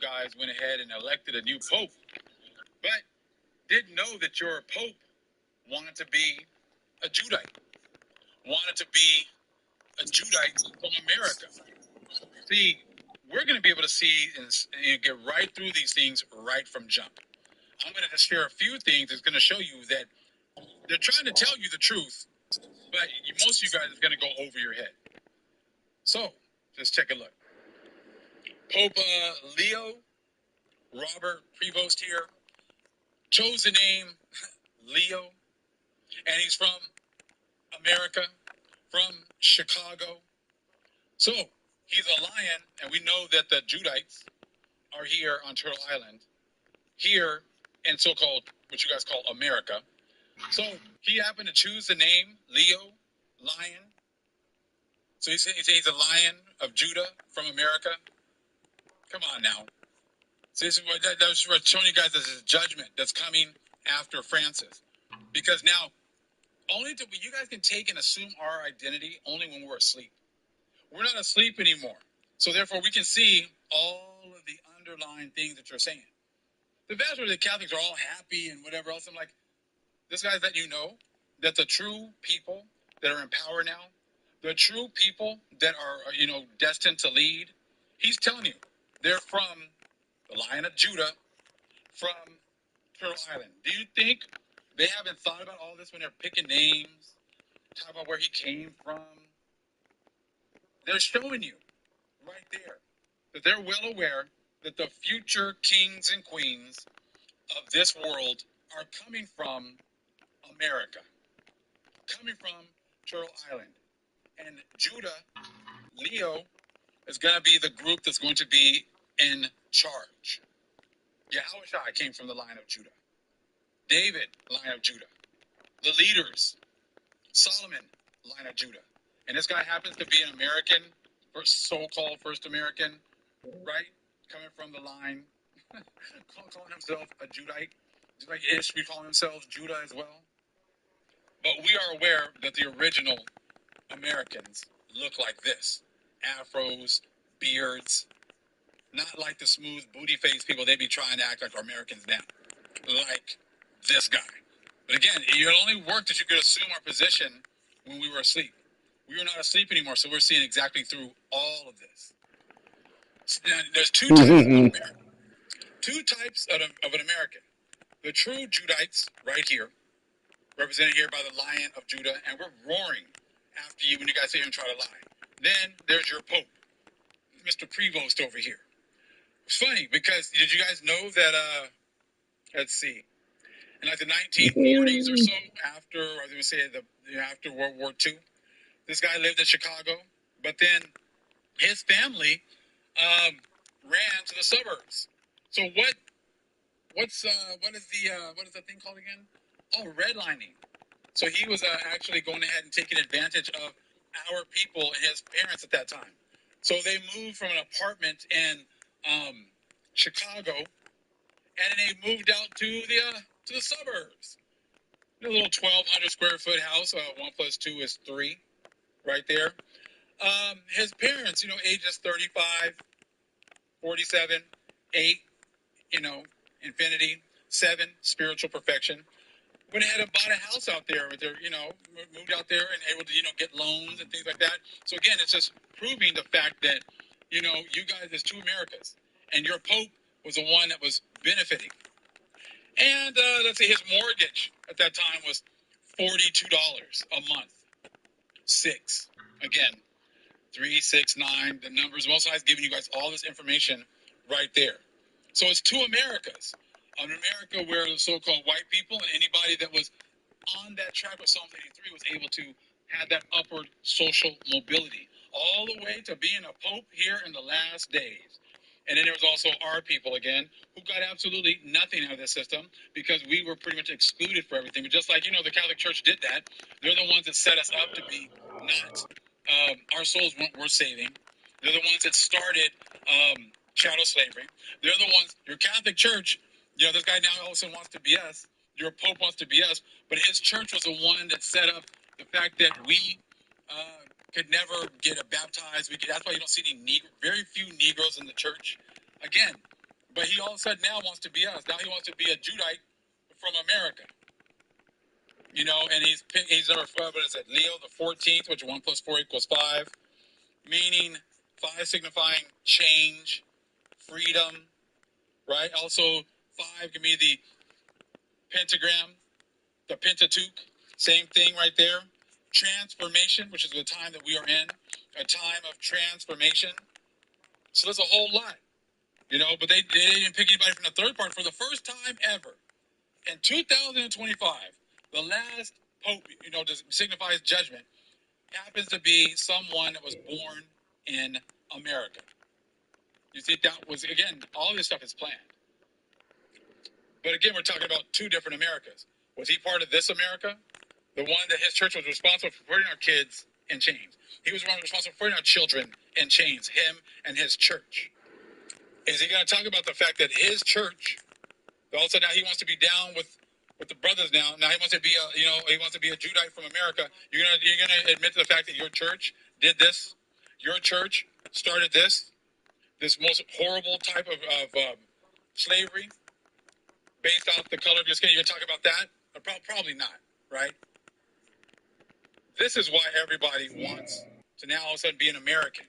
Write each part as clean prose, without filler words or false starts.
guys went ahead and elected a new pope, but didn't know that your pope wanted to be a Judite, wanted to be a Judite from America. See, we're going to be able to see and get right through these things right from jump. I'm going to just share a few things that's going to show you that they're trying to tell you the truth, but most of you guys is going to go over your head. So, just take a look. Pope Leo Robert Prevost here chose the name Leo, and he's from America, from Chicago. So, he's a lion, and we know that the Judites are here on Turtle Island, here in so-called, what you guys call America. So, he happened to choose the name Leo, lion. So he's a lion of Judah from America. Come on now. So this is what that's what showing you guys this is judgment that's coming after Francis. Because now, you guys can take and assume our identity only when we're asleep. We're not asleep anymore. So therefore, we can see all of the underlying things that you're saying. The vast majority of the Catholics are all happy and whatever else. I'm like, this guy's letting you know that the true people that are in power now, the true people that are, destined to lead, he's telling you they're from the Lion of Judah, from Turtle Island. Do you think they haven't thought about all this when they're picking names, talking about where he came from? They're showing you right there that they're well aware that the future kings and queens of this world are coming from America, coming from Turtle Island. And Judah, Leo, is going to be the group that's going to be in charge. Yahushua came from the line of Judah. David, line of Judah. The leaders, Solomon, line of Judah. And this guy happens to be an American, so-called first American, right? Coming from the line, calling himself a Judite. Just like Ishmael calling themselves Judah as well. But we are aware that the original Americans look like this. Afros, beards, not like the smooth booty-faced people they be trying to act like are Americans now. Like this guy. But again, it only worked if you could assume our position when we were asleep. We were not asleep anymore, so we're seeing exactly through all of this. So there's two types of American. Two types of an American. The true Judites, right here, represented here by the Lion of Judah, and we're roaring after you when you guys sit here and try to lie. Then there's your Pope, Mr. Prevost over here. It's funny because did you guys know that, let's see, in like the 1940s or so, after, I was going to say after World War II, this guy lived in Chicago, but then his family ran to the suburbs. So what is the thing called again? Oh, redlining. So he was actually going ahead and taking advantage of our people and his parents at that time. So they moved from an apartment in Chicago, and then they moved out to the suburbs. A little 1,200 square foot house. 1 plus 2 is 3, right there. His parents, ages 35, 47, 8, infinity, 7, spiritual perfection. Went ahead and bought a house out there with their, moved out there and able to, get loans and things like that. So again, it's just proving the fact that, you guys, there's two Americas. And your Pope was the one that was benefiting. And let's say his mortgage at that time was $42 a month. 6. Again, 3, 6, 9, the numbers. I'm also giving you guys all this information right there. So it's two Americas. An America where the so-called white people and anybody that was on that track with Psalm 83 was able to have that upward social mobility, all the way to being a pope here in the last days. And then there was also our people, again, who got absolutely nothing out of this system because we were pretty much excluded for everything. But just like, the Catholic Church did that, they're the ones that set us up to be not. Our souls weren't saving. They're the ones that started chattel slavery. They're the ones, your Catholic Church, this guy now all of a sudden wants to be us. Your Pope wants to be us. But his church was the one that set up the fact that we could never get baptized. That's why you don't see very few Negroes in the church. Again, But he all of a sudden now wants to be us. Now he wants to be a Judite from America. You know, and he's number 5, what is it? Leo the 14th, which 1 + 4 = 5, meaning 5 signifying change, freedom, right? Also, 5 can be the pentagram, the Pentateuch, same thing right there. Transformation, which is the time that we are in, a time of transformation. So there's a whole lot, you know, but they didn't pick anybody from the third part. For the first time ever, in 2025, the last pope, you know, signifies judgment, happens to be someone that was born in America. You see, that was, again, all this stuff is planned. But again, we're talking about 2 different Americas. Was he part of this America? The one that his church was responsible for putting our kids in chains. He was responsible for putting our children in chains, him and his church. Is he going to talk about the fact that his church, also now he wants to be down with the brothers now. Now he wants to be he wants to be a Judite from America. You're gonna admit to the fact that your church did this? Your church started this most horrible type of slavery based off the color of your skin. You're gonna talk about that? Probably not, right? This is why everybody wants to now all of a sudden be an American,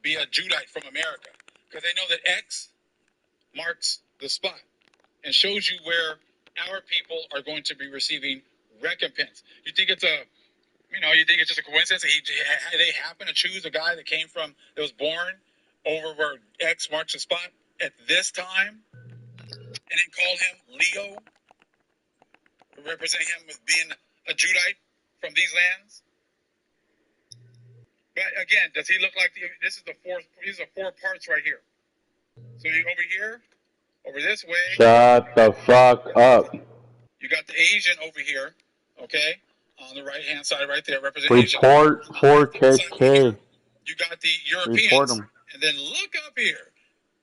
be a Judite from America, because they know that X marks the spot and shows you where our people are going to be receiving recompense. You think it's just a coincidence that they happen to choose a guy that was born over where X marks the spot at this time, and then call him Leo, represent him with being a Judite from these lands? But again, does he look like this is the fourth? These are 4 parts right here. So you over here, over this way. Shut the fuck up. You got the Asian over here, okay, on the right hand side right there, representing Asia. Report 4KK. You got the Europeans, Report them. and then look up here,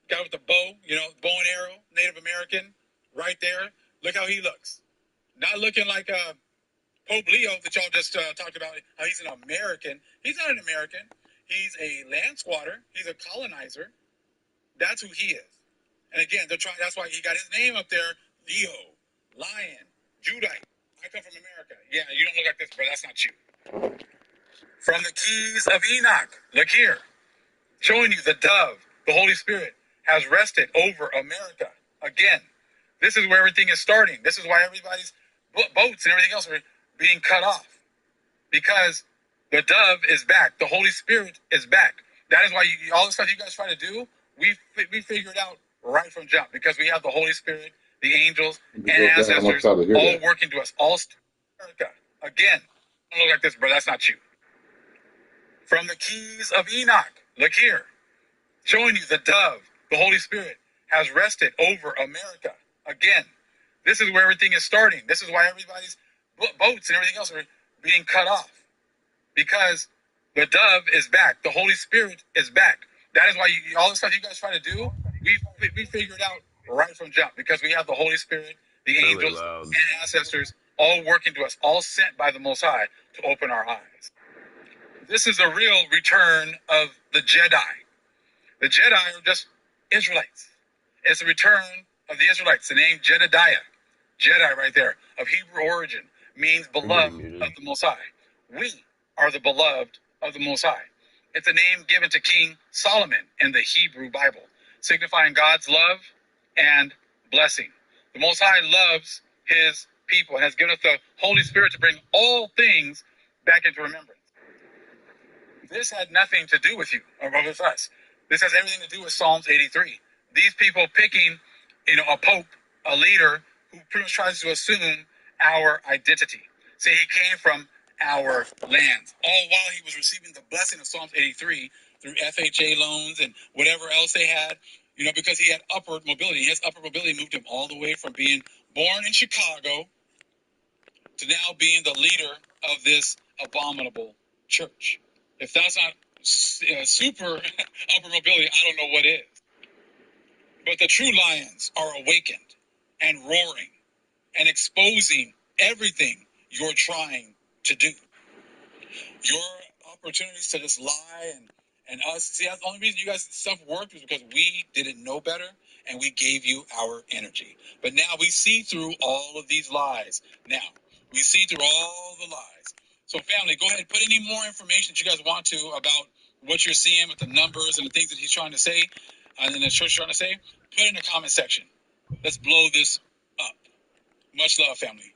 guy with the bow, bow and arrow, Native American, right there. Look how he looks. Not looking like Pope Leo that y'all just talked about. How he's an American. He's not an American. He's a land squatter. He's a colonizer. That's who he is. And again, they're trying. That's why he got his name up there. Leo, Lion, Judite. I come from America. Yeah, you don't look like this, bro. That's not you. From the keys of Enoch. Look here. Showing you the dove, the Holy Spirit, has rested over America. Again, this is where everything is starting. This is why everybody's boats and everything else are being cut off. Because the dove is back. The Holy Spirit is back. That is why all the stuff you guys try to do, we figured out right from jump. Because we have the Holy Spirit, the angels, and ancestors all working to us. All America. Again, don't look like this, bro. That's not you. From the keys of Enoch. Look here. Showing you the dove, the Holy Spirit, has rested over America. Again, this is where everything is starting. This is why everybody's boats and everything else are being cut off. Because the dove is back. The Holy Spirit is back. That is why all the stuff you guys try to do, we figured out right from jump. Because we have the Holy Spirit, the angels, and ancestors all working to us, all sent by the Most High to open our eyes. This is a real return of the Jedi. The Jedi are just Israelites. It's a return of the Israelites. The name Jedediah, Jedi right there, of Hebrew origin, means beloved of the Most High. We are the beloved of the Most High. It's a name given to King Solomon in the Hebrew Bible, signifying God's love and blessing. The Most High loves his people and has given us the Holy Spirit to bring all things back into remembrance. This had nothing to do with you or with us. This has everything to do with Psalms 83. These people picking, a pope, a leader who pretty much tries to assume our identity. Say he came from our lands, all while he was receiving the blessing of Psalms 83 through FHA loans and whatever else they had, because he had upward mobility. His upward mobility moved him all the way from being born in Chicago to now being the leader of this abominable church. If that's not super upward mobility, I don't know what is. But the true lions are awakened and roaring and exposing everything you're trying to do. Your opportunities to just lie and us. See, that's the only reason you guys' stuff worked was because we didn't know better and we gave you our energy. But now we see through all of these lies. Now, we see through all the lies. So, family, go ahead, put any more information that you guys want to about what you're seeing with the numbers and the things that he's trying to say, and the church trying to say, put it in the comment section. Let's blow this up. Much love, family.